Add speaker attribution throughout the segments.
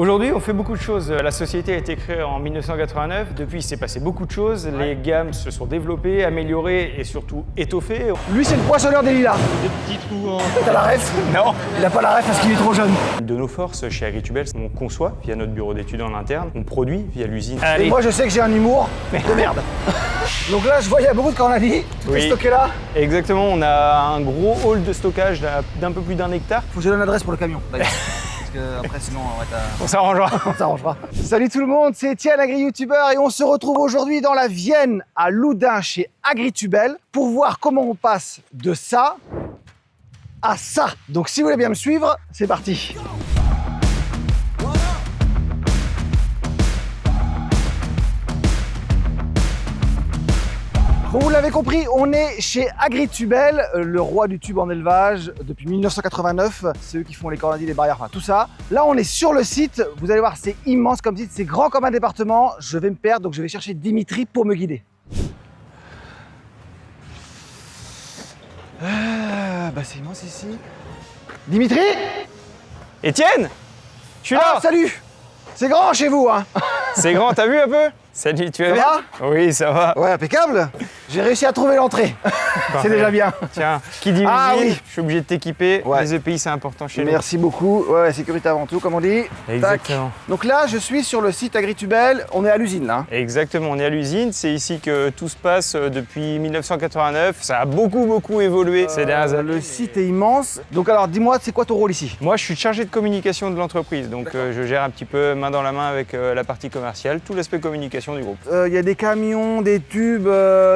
Speaker 1: Aujourd'hui, on fait beaucoup de choses. La société a été créée en 1989. Depuis, il s'est passé beaucoup de choses. Les gammes se sont développées, améliorées et surtout étoffées.
Speaker 2: Lui, c'est le poissonneur des lilas.
Speaker 3: Des petits trous en...
Speaker 2: T'as la ref?
Speaker 1: Non.
Speaker 2: Il a pas la ref parce qu'il est trop jeune.
Speaker 1: De nos forces chez Agritubel, on conçoit via notre bureau d'études en interne, on produit via l'usine.
Speaker 2: Et moi, je sais que j'ai un humour de merde. Donc là, je vois, il y a beaucoup de cornadis. Tout est stocké là.
Speaker 1: Exactement, on a un gros hall de stockage d'un peu plus d'1 hectare.
Speaker 2: Faut que je donne l'adresse pour le camion, d'ailleurs. Parce que après, sinon,
Speaker 1: On s'arrangera.
Speaker 2: on s'arrangera. Salut tout le monde, c'est Étienne, Agri-YouTuber, et on se retrouve aujourd'hui dans la Vienne, à Loudun, chez Agritubel, pour voir comment on passe de ça à ça. Donc si vous voulez bien me suivre, c'est parti. Bon, vous l'avez compris, on est chez Agritubel, le roi du tube en élevage depuis 1989. C'est eux qui font les cornadis, les barrières, enfin tout ça. Là, on est sur le site. Vous allez voir, c'est immense comme site, c'est grand comme un département. Je vais me perdre, donc je vais chercher Dimitri pour me guider. C'est immense ici. Dimitri?
Speaker 1: Étienne, je suis là.
Speaker 2: Ah, salut! C'est grand chez vous, hein?
Speaker 1: C'est grand, t'as vu un peu? Salut, tu vas bien? Oui, ça va.
Speaker 2: Ouais, impeccable. J'ai réussi à trouver l'entrée. C'est déjà bien.
Speaker 1: Tiens, qui dit
Speaker 2: Ah
Speaker 1: usine,
Speaker 2: oui.
Speaker 1: je suis obligé de t'équiper.
Speaker 2: Ouais.
Speaker 1: Les EPI, c'est important chez nous.
Speaker 2: Merci beaucoup. Ouais, sécurité avant tout, comme on dit.
Speaker 1: Exactement.
Speaker 2: Tac. Donc là, je suis sur le site Agritubel. On est à l'usine, là.
Speaker 1: Exactement, on est à l'usine. C'est ici que tout se passe depuis 1989. Ça a beaucoup évolué ces dernières années.
Speaker 2: Le site est immense. Donc alors, dis-moi, c'est quoi ton rôle ici?
Speaker 1: Moi, je suis chargé de communication de l'entreprise. Donc, je gère un petit peu main dans la main avec la partie commerciale, tout l'aspect communication du groupe.
Speaker 2: Il y a des camions, des tubes,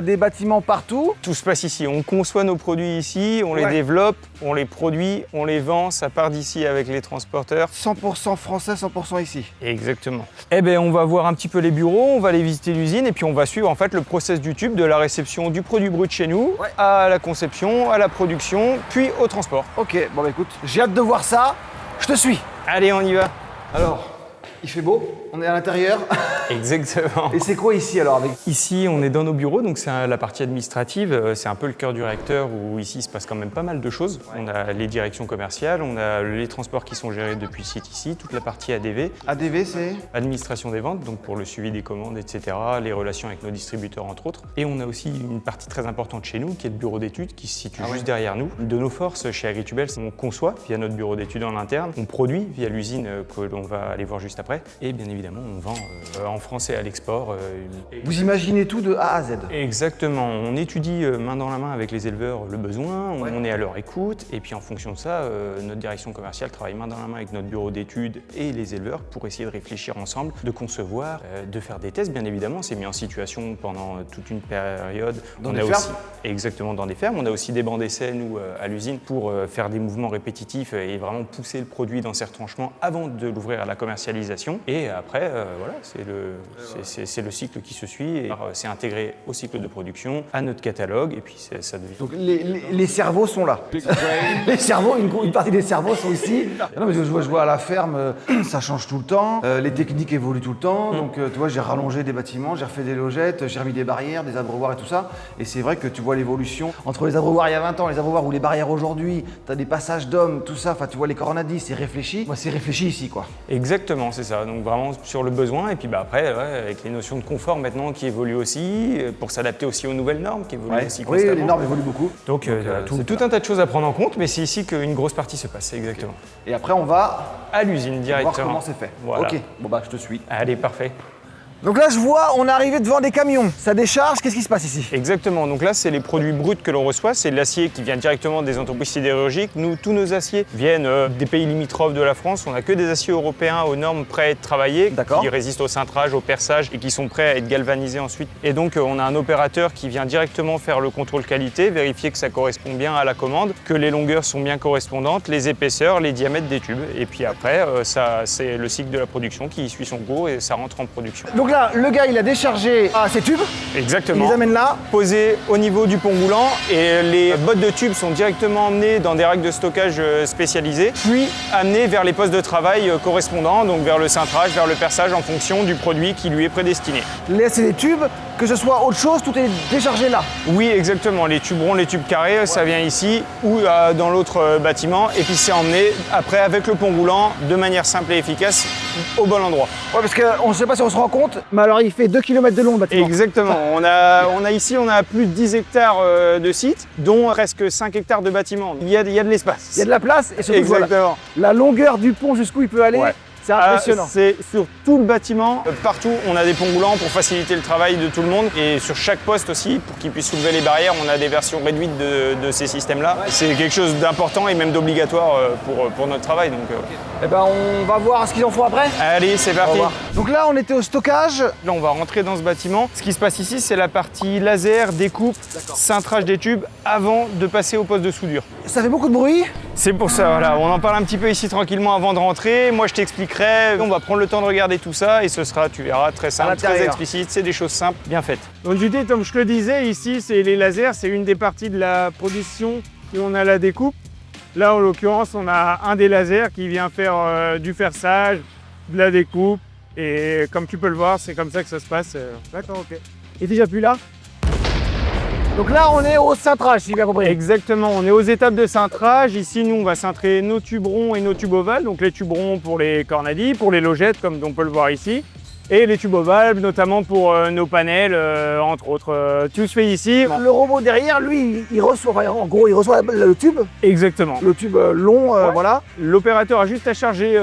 Speaker 2: des bâtiments partout.
Speaker 1: Tout se passe ici. On conçoit nos produits ici, on les développe, on les produit, on les vend. Ça part d'ici avec les transporteurs.
Speaker 2: 100% français, 100% ici.
Speaker 1: Exactement. Eh bien, on va voir un petit peu les bureaux, on va aller visiter l'usine et puis on va suivre en fait le process du tube de la réception du produit brut chez nous à la conception, à la production, puis au transport.
Speaker 2: Ok, bon bah écoute, j'ai hâte de voir ça. Je te suis.
Speaker 1: Allez, on y va.
Speaker 2: Alors, il fait beau, on est à l'intérieur.
Speaker 1: Exactement.
Speaker 2: Et c'est quoi ici alors avec...
Speaker 1: Ici, on est dans nos bureaux, donc c'est la partie administrative. C'est un peu le cœur du réacteur où ici, il se passe quand même pas mal de choses. On a les directions commerciales, on a les transports qui sont gérés depuis le site ici, toute la partie ADV.
Speaker 2: ADV, c'est...
Speaker 1: Administration des ventes, donc pour le suivi des commandes, etc., les relations avec nos distributeurs, entre autres. Et on a aussi une partie très importante chez nous, qui est le bureau d'études, qui se situe juste derrière nous. De nos forces chez Agritubel, on conçoit via notre bureau d'études en interne, on produit via l'usine que l'on va aller voir juste après, et bien évidemment, on vend en France et à l'export.
Speaker 2: Vous imaginez tout de A à Z.
Speaker 1: Exactement, on étudie main dans la main avec les éleveurs le besoin, on est à leur écoute, et puis en fonction de ça, notre direction commerciale travaille main dans la main avec notre bureau d'études et les éleveurs pour essayer de réfléchir ensemble, de concevoir, de faire des tests, bien évidemment. C'est mis en situation pendant toute une période.
Speaker 2: Dans des fermes ?
Speaker 1: Exactement, dans des fermes. On a aussi des bancs d'essai, nous, à l'usine, pour faire des mouvements répétitifs et vraiment pousser le produit dans ses retranchements avant de l'ouvrir à la commercialisation. Et après, voilà, c'est le cycle qui se suit. Et c'est intégré au cycle de production, à notre catalogue, et puis ça devient...
Speaker 2: Donc les cerveaux sont là. Les cerveaux, une partie des cerveaux sont ici. Non, mais je vois à la ferme, ça change tout le temps. Les techniques évoluent tout le temps. Donc tu vois, j'ai rallongé des bâtiments, j'ai refait des logettes, j'ai remis des barrières, des abreuvoirs et tout ça. Et c'est vrai que tu vois l'évolution entre les abreuvoirs il y a 20 ans, les abreuvoirs ou les barrières aujourd'hui. Tu as des passages d'hommes, tout ça. Enfin, tu vois les cornadis, c'est réfléchi. Moi, c'est réfléchi ici, quoi.
Speaker 1: Exactement, c'est ça. Donc vraiment sur le besoin. Et puis après, avec les notions de confort maintenant qui évoluent aussi, pour s'adapter aussi aux nouvelles normes qui évoluent aussi constamment.
Speaker 2: Oui, les normes évoluent beaucoup.
Speaker 1: Donc tout un tas de choses à prendre en compte, mais c'est ici qu'une grosse partie se passe, exactement.
Speaker 2: Okay. Et après, on va
Speaker 1: à l'usine directement.
Speaker 2: voir comment c'est fait.
Speaker 1: Voilà.
Speaker 2: Ok, bon bah je te suis.
Speaker 1: Allez, parfait.
Speaker 2: Donc là, je vois, on est arrivé devant des camions. Ça décharge, qu'est-ce qui se passe ici?
Speaker 1: Exactement, donc là, c'est les produits bruts que l'on reçoit. C'est de l'acier qui vient directement des entreprises sidérurgiques. Nous, tous nos aciers viennent des pays limitrophes de la France. On n'a que des aciers européens aux normes prêts à être travaillés, qui résistent au cintrage, au perçage et qui sont prêts à être galvanisés ensuite. Et donc, on a un opérateur qui vient directement faire le contrôle qualité, vérifier que ça correspond bien à la commande, que les longueurs sont bien correspondantes, les épaisseurs, les diamètres des tubes. Et puis après, c'est le cycle de la production qui suit son cours et ça rentre en production.
Speaker 2: Donc là, le gars, il a déchargé ses tubes.
Speaker 1: Exactement.
Speaker 2: Il les amène là.
Speaker 1: Posés au niveau du pont roulant et les bottes de tubes sont directement emmenées dans des racks de stockage spécialisés, puis amenées vers les postes de travail correspondants, donc vers le cintrage, vers le perçage en fonction du produit qui lui est prédestiné.
Speaker 2: Là, c'est des tubes, que ce soit autre chose, tout est déchargé là.
Speaker 1: Oui, exactement. Les tubes ronds, les tubes carrés, ça vient ici ou dans l'autre bâtiment et puis c'est emmené après avec le pont roulant de manière simple et efficace au bon endroit.
Speaker 2: Ouais, parce qu'on ne sait pas si on se rend compte, mais alors il fait 2 km de long le bâtiment.
Speaker 1: Exactement. On a ici plus de 10 hectares de site, dont presque 5 hectares de bâtiments. Il y a de l'espace.
Speaker 2: Il y a de la place et surtout
Speaker 1: Exactement.
Speaker 2: Voilà, la longueur du pont jusqu'où il peut aller.
Speaker 1: Ouais.
Speaker 2: C'est impressionnant.
Speaker 1: C'est sur tout le bâtiment, partout, on a des ponts roulants pour faciliter le travail de tout le monde. Et sur chaque poste aussi, pour qu'ils puissent soulever les barrières, on a des versions réduites de ces systèmes-là. C'est quelque chose d'important et même d'obligatoire pour notre travail. Donc,
Speaker 2: Eh ben, on va voir ce qu'ils en font après.
Speaker 1: allez, c'est parti.
Speaker 2: Donc là, on était au stockage.
Speaker 1: Là, on va rentrer dans ce bâtiment. Ce qui se passe ici, c'est la partie laser, découpe, cintrage des tubes avant de passer au poste de soudure.
Speaker 2: Ça fait beaucoup de bruit.
Speaker 1: C'est pour ça, voilà. On en parle un petit peu ici tranquillement avant de rentrer. Moi, je t'expliquerai. On va prendre le temps de regarder tout ça et ce sera, tu verras, très simple, très explicite. C'est des choses simples, bien faites. Donc, Judith, comme je te le disais, ici, c'est les lasers. C'est une des parties de la production où on a la découpe. Là, en l'occurrence, on a un des lasers qui vient faire du ferçage, de la découpe. Et comme tu peux le voir, c'est comme ça que ça se passe.
Speaker 2: D'accord, ok. Et déjà plus là. Donc là, on est au cintrage, si j'ai bien compris.
Speaker 1: Exactement, on est aux étapes de cintrage. Ici, nous, on va cintrer nos tubes ronds et nos tubes ovales. Donc les tubes ronds pour les cornadis, pour les logettes, comme on peut le voir ici. Et les tubes ovales, notamment pour nos panels, entre autres. Tout se fait ici.
Speaker 2: Le robot derrière, lui, il reçoit, enfin, en gros, il reçoit le tube.
Speaker 1: Exactement.
Speaker 2: Le tube long, voilà.
Speaker 1: L'opérateur a juste à charger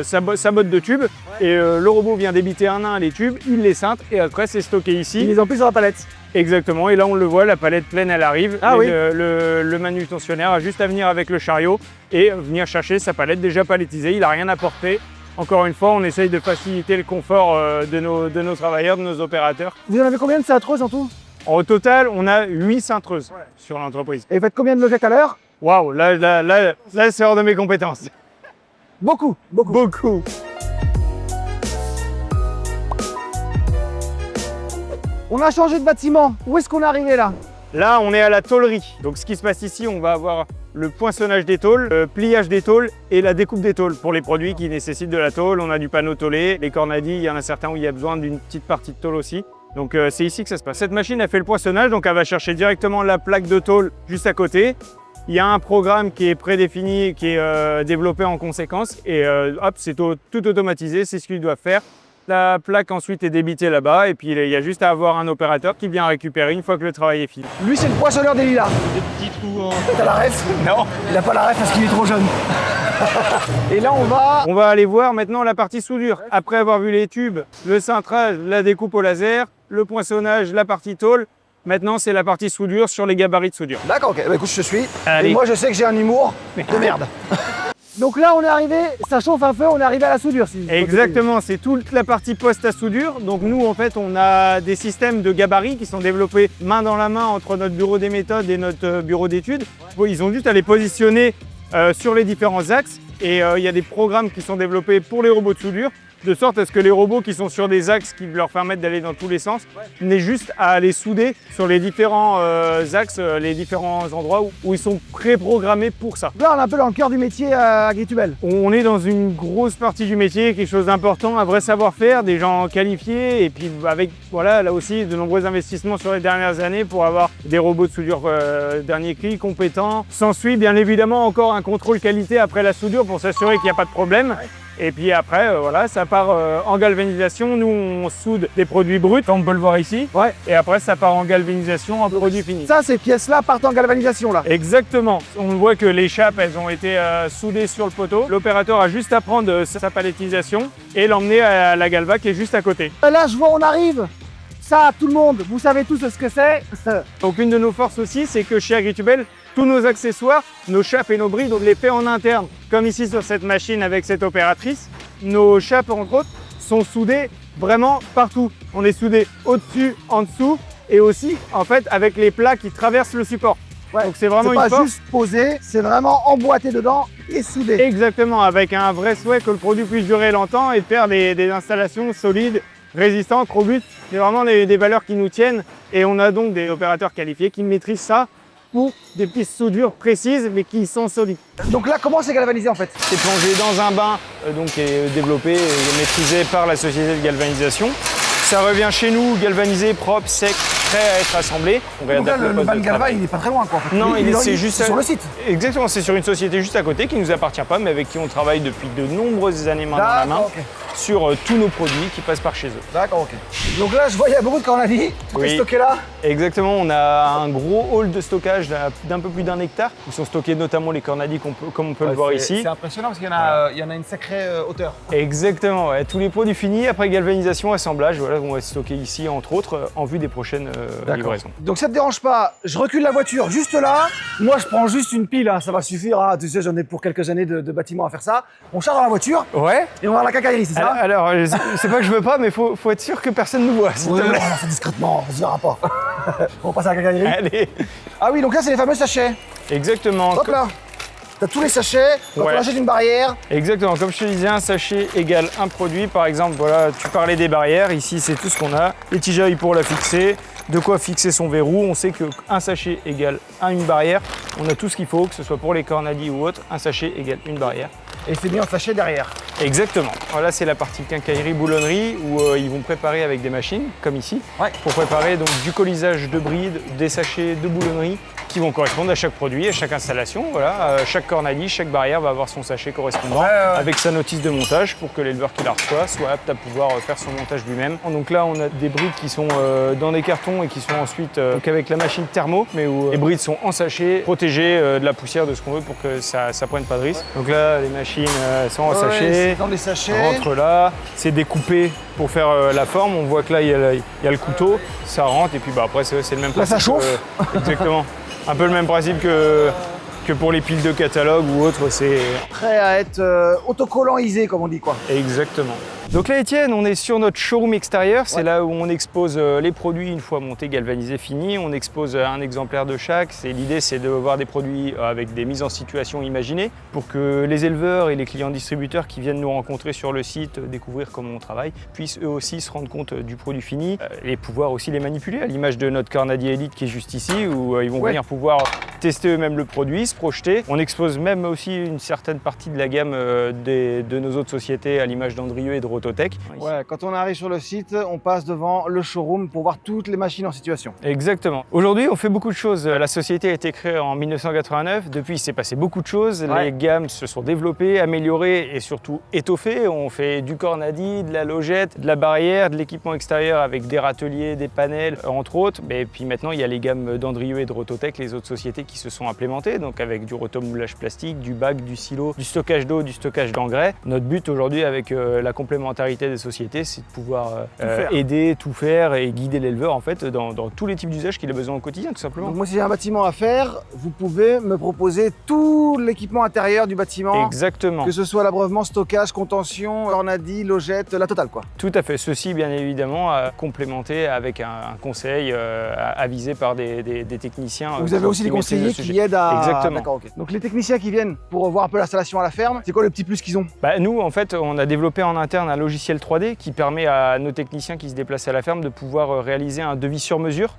Speaker 1: sa botte de tubes. Et le robot vient débiter un à un les tubes, il les cintre et après, c'est stocké ici.
Speaker 2: Il les empile sur la palette.
Speaker 1: Exactement, et là on le voit, la palette pleine elle arrive.
Speaker 2: Ah oui.
Speaker 1: Le manutentionnaire a juste à venir avec le chariot et venir chercher sa palette déjà palettisée, il n'a rien à porter. Encore une fois, on essaye de faciliter le confort de nos travailleurs, de nos opérateurs.
Speaker 2: Vous en avez combien de cintreuses en tout?
Speaker 1: Au total, on a 8 cintreuses sur l'entreprise.
Speaker 2: Et vous faites combien de logettes à l'heure?
Speaker 1: Waouh, là c'est hors de mes compétences.
Speaker 2: Beaucoup.
Speaker 1: Beaucoup.
Speaker 2: On a changé de bâtiment. Où est-ce qu'on est arrivé là?
Speaker 1: Là, on est à la tôlerie. Donc, ce qui se passe ici, on va avoir le poinçonnage des tôles, le pliage des tôles et la découpe des tôles. Pour les produits qui nécessitent de la tôle, on a du panneau tôlé. Les cornadis, il y en a certains où il y a besoin d'une petite partie de tôle aussi. Donc, c'est ici que ça se passe. Cette machine, elle fait le poinçonnage, donc elle va chercher directement la plaque de tôle juste à côté. Il y a un programme qui est prédéfini, qui est développé en conséquence. Et hop, c'est tout automatisé, c'est ce qu'il doit faire. La plaque ensuite est débitée là-bas et puis il y a juste à avoir un opérateur qui vient récupérer une fois que le travail est fini.
Speaker 2: Lui, c'est le poinçonneur des lilas.
Speaker 1: Des petits trous en...
Speaker 2: T'as la ref?
Speaker 1: Non.
Speaker 2: Il n'a pas la ref parce qu'il est trop jeune. Et là, on va
Speaker 1: aller voir maintenant la partie soudure. Après avoir vu les tubes, le cintrage, la découpe au laser, le poinçonnage, la partie tôle, maintenant c'est la partie soudure sur les gabarits de soudure.
Speaker 2: D'accord, ok. Bah, écoute, je te suis.
Speaker 1: Allez.
Speaker 2: Et moi, je sais que j'ai un humour de merde. Donc là, on est arrivé, ça chauffe un feu, on est arrivé à la soudure.
Speaker 1: Exactement, c'est toute la partie poste à soudure. Donc nous, en fait, on a des systèmes de gabarits qui sont développés main dans la main entre notre bureau des méthodes et notre bureau d'études. Ils ont juste à les positionner sur les différents axes. Et il y a des programmes qui sont développés pour les robots de soudure, de sorte à ce que les robots qui sont sur des axes qui leur permettent d'aller dans tous les sens, n'aient juste à les souder sur les différents axes, les différents endroits où ils sont préprogrammés pour ça.
Speaker 2: Là, on est un peu dans le cœur du métier à Agritubel.
Speaker 1: On est dans une grosse partie du métier, quelque chose d'important, un vrai savoir-faire, des gens qualifiés et puis avec, voilà, là aussi, de nombreux investissements sur les dernières années pour avoir des robots de soudure dernier cri, compétents. S'ensuit bien évidemment encore un contrôle qualité après la soudure pour s'assurer qu'il n'y a pas de problème. Et puis après, voilà, ça part en galvanisation. Nous, on soude des produits bruts, comme on peut le voir ici.
Speaker 2: Ouais.
Speaker 1: Et après, ça part en galvanisation en produits finis.
Speaker 2: Ça, ces pièces-là partent en galvanisation, là.
Speaker 1: Exactement. On voit que les chapes, elles ont été soudées sur le poteau. L'opérateur a juste à prendre sa palettisation et l'emmener à la galva qui est juste à côté.
Speaker 2: Là, je vois, on arrive. Ça, tout le monde, vous savez tous ce que c'est.
Speaker 1: Donc, une de nos forces aussi, c'est que chez Agritubel, tous nos accessoires, nos chapes et nos brides, on les fait en interne. Comme ici sur cette machine avec cette opératrice, nos chapes, entre autres, sont soudées vraiment partout. On est soudés au-dessus, en dessous et aussi, en fait, avec les plats qui traversent le support.
Speaker 2: Ouais,
Speaker 1: donc c'est vraiment une force.
Speaker 2: C'est pas juste posé, c'est vraiment emboîté dedans et soudé.
Speaker 1: Exactement, avec un vrai souhait que le produit puisse durer longtemps et de faire des installations solides, résistantes, robustes. C'est vraiment des valeurs qui nous tiennent et on a donc des opérateurs qualifiés qui maîtrisent ça pour des petites soudures précises mais qui sont solides.
Speaker 2: Donc là, comment c'est galvanisé en fait?
Speaker 1: C'est plongé dans un bain qui est développé et maîtrisé par la société de galvanisation. Ça revient chez nous galvanisé, propre, sec, prêt à être assemblé.
Speaker 2: Donc là, le Ban Galva, il n'est pas très loin, quoi. En fait.
Speaker 1: Non, c'est juste
Speaker 2: sur le site.
Speaker 1: Exactement, c'est sur une société juste à côté qui ne nous appartient pas, mais avec qui on travaille depuis de nombreuses années main dans la main sur tous nos produits qui passent par chez eux.
Speaker 2: D'accord, ok. Donc là, je vois, il y a beaucoup de cornadis. Tout est stocké là.
Speaker 1: Exactement, on a un gros hall de stockage d'un peu plus d'1 hectare où sont stockés notamment les cornadis comme on peut le voir ici.
Speaker 2: C'est impressionnant parce qu'il y en a une sacrée hauteur.
Speaker 1: Exactement, ouais. Tous les produits finis après galvanisation, assemblage, voilà, vont être stockés ici entre autres en vue des prochaines livraisons.
Speaker 2: Donc ça te dérange pas, je recule la voiture juste là. Moi je prends juste une pile, hein, ça va suffire. Hein. Tu sais, j'en ai pour quelques années de bâtiment à faire ça. On charge dans la voiture.
Speaker 1: Ouais.
Speaker 2: Et on va à la quincaillerie, c'est ça?
Speaker 1: Alors, c'est pas que je veux pas, mais faut être sûr que personne nous voit.
Speaker 2: Oui, on va faire discrètement, on se verra pas. On passe à la quincaillerie.
Speaker 1: Allez.
Speaker 2: Ah oui, donc là c'est les fameux sachets.
Speaker 1: Exactement.
Speaker 2: Hop là. T'as tous les sachets, donc on achète une barrière.
Speaker 1: Exactement, comme je te disais, un sachet égale un produit. Par exemple, voilà, tu parlais des barrières, ici c'est tout ce qu'on a. Les tigeailles pour la fixer, de quoi fixer son verrou. On sait qu'un sachet égale une barrière. On a tout ce qu'il faut, que ce soit pour les cornadis ou autre. Un sachet égale une barrière.
Speaker 2: Et c'est bien en sachet derrière.
Speaker 1: Exactement. Voilà, c'est la partie quincaillerie boulonnerie où ils vont préparer avec des machines, comme ici, pour préparer donc du colisage de brides, des sachets de boulonnerie qui vont correspondre à chaque produit, à chaque installation. Voilà, chaque cornadis, chaque barrière va avoir son sachet correspondant avec sa notice de montage pour que l'éleveur qui la reçoit soit apte à pouvoir faire son montage lui-même. Donc là, on a des brides qui sont dans des cartons et qui sont ensuite donc avec la machine thermo, mais où les brides sont en sachet, protégées de la poussière, de ce qu'on veut pour que ça prenne pas de risque. Donc là, les machines sont en sachet.
Speaker 2: Dans les sachets.
Speaker 1: Rentre là, c'est découpé pour faire la forme. On voit que là, il y a le couteau, ça rentre et puis après, c'est le même principe.
Speaker 2: Là, ça chauffe.
Speaker 1: Exactement. Un peu le même principe que pour les piles de catalogue ou autre, c'est
Speaker 2: prêt à être autocollantisé, comme on dit, quoi.
Speaker 1: Exactement. Donc là, Étienne, on est sur notre showroom extérieur. C'est là où on expose les produits une fois montés, galvanisés, finis. On expose un exemplaire de chaque. L'idée, c'est de voir des produits avec des mises en situation imaginées pour que les éleveurs et les clients distributeurs qui viennent nous rencontrer sur le site, découvrir comment on travaille, puissent eux aussi se rendre compte du produit fini et pouvoir aussi les manipuler, à l'image de notre cornadier Elite qui est juste ici, où ils vont venir pouvoir tester eux-mêmes le produit, se projeter. On expose même aussi une certaine partie de la gamme de nos autres sociétés, à l'image d'Andrieux et de Rototech.
Speaker 2: Ouais, quand on arrive sur le site, on passe devant le showroom pour voir toutes les machines en situation.
Speaker 1: Exactement. Aujourd'hui, on fait beaucoup de choses. La société a été créée en 1989. Depuis, il s'est passé beaucoup de choses. Les gammes se sont développées, améliorées et surtout étoffées. On fait du cornadi, de la logette, de la barrière, de l'équipement extérieur avec des râteliers, des panels, entre autres. Et puis maintenant, il y a les gammes d'Andrieux et de Rototech, les autres sociétés qui se sont implémentées, donc avec du rotomoulage plastique, du bac, du silo, du stockage d'eau, du stockage d'engrais. Notre but aujourd'hui avec la complémentarité des sociétés, c'est de pouvoir aider, tout faire et guider l'éleveur en fait dans tous les types d'usages qu'il a besoin au quotidien, tout simplement.
Speaker 2: Donc moi, si j'ai un bâtiment à faire, vous pouvez me proposer tout l'équipement intérieur du bâtiment.
Speaker 1: Exactement.
Speaker 2: Que ce soit l'abreuvement, stockage, contention, cornadi, logette, la totale, quoi.
Speaker 1: Tout à fait. Ceci, bien évidemment, complémenté avec un conseil avisé par des techniciens.
Speaker 2: Vous avez aussi des conseillers qui aident à...
Speaker 1: Exactement.
Speaker 2: D'accord, ok. Donc les techniciens qui viennent pour voir un peu l'installation à la ferme, c'est quoi le petit plus qu'ils ont?
Speaker 1: Nous, en fait, on a développé en interne un logiciel 3D qui permet à nos techniciens qui se déplacent à la ferme de pouvoir réaliser un devis sur mesure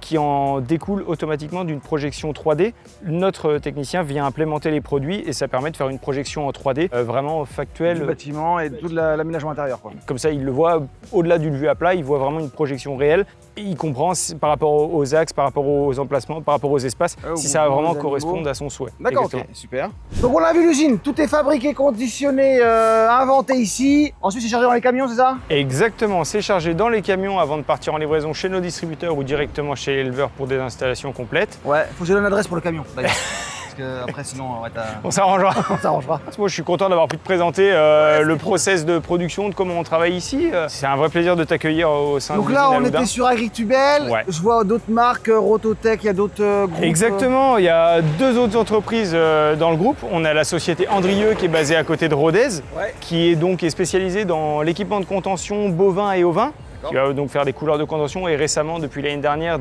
Speaker 1: qui en découle automatiquement d'une projection 3D. Notre technicien vient implémenter les produits et ça permet de faire une projection en 3D vraiment factuelle.
Speaker 2: Du bâtiment et de tout l'aménagement intérieur, quoi.
Speaker 1: Comme ça, il le voit au-delà d'une vue à plat, il voit vraiment une projection réelle. Et il comprend par rapport aux axes, par rapport aux emplacements, par rapport aux espaces, si ça va vraiment correspondre à son souhait.
Speaker 2: D'accord, ok, super. Donc on a vu l'usine, tout est fabriqué, conditionné, inventé ici. Ensuite c'est chargé dans les camions, c'est ça?
Speaker 1: Exactement, c'est chargé dans les camions avant de partir en livraison chez nos distributeurs ou directement chez l'éleveur pour des installations complètes.
Speaker 2: Ouais, faut que j'ai une adresse pour le camion d'ailleurs. Après sinon
Speaker 1: on s'arrangera.
Speaker 2: On s'arrangera.
Speaker 1: Moi je suis content d'avoir pu te présenter le process de production, de comment on travaille ici. C'est un vrai plaisir de t'accueillir au sein de l'usine.
Speaker 2: Donc là on était sur Agritubel, je vois d'autres marques, Rototech, il y a d'autres groupes.
Speaker 1: Exactement, il y a deux autres entreprises dans le groupe. On a la société Andrieux qui est basée à côté de Rodez, qui est spécialisée dans l'équipement de contention bovin et ovin. Qui va donc faire des couleurs de contention et récemment, depuis l'année dernière,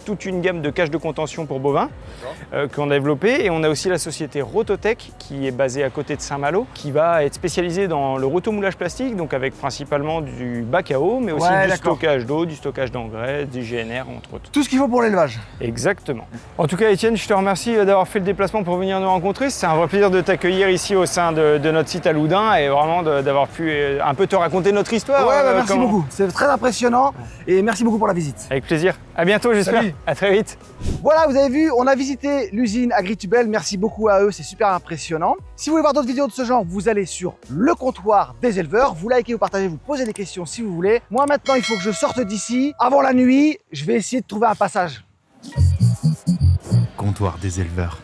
Speaker 1: toute une gamme de cages de contention pour bovins qu'on a développé. Et on a aussi la société Rototech qui est basée à côté de Saint-Malo, qui va être spécialisée dans le rotomoulage plastique, donc avec principalement du bac à eau, mais aussi du stockage d'eau, du stockage d'engrais, du GNR, entre autres.
Speaker 2: Tout ce qu'il faut pour l'élevage.
Speaker 1: Exactement. En tout cas, Étienne, je te remercie d'avoir fait le déplacement pour venir nous rencontrer. C'est un vrai plaisir de t'accueillir ici au sein de notre site à Loudun et vraiment d'avoir pu un peu te raconter notre histoire.
Speaker 2: Merci beaucoup. C'est très impressionnant. Et merci beaucoup pour la visite.
Speaker 1: Avec plaisir. À bientôt, j'espère.
Speaker 2: Salut.
Speaker 1: À très vite.
Speaker 2: Voilà, vous avez vu, on a visité l'usine Agritubel. Merci beaucoup à eux, c'est super impressionnant. Si vous voulez voir d'autres vidéos de ce genre, vous allez sur le comptoir des éleveurs. Vous likez, vous partagez, vous posez des questions si vous voulez. Moi maintenant, il faut que je sorte d'ici. Avant la nuit, je vais essayer de trouver un passage.
Speaker 3: Comptoir des éleveurs.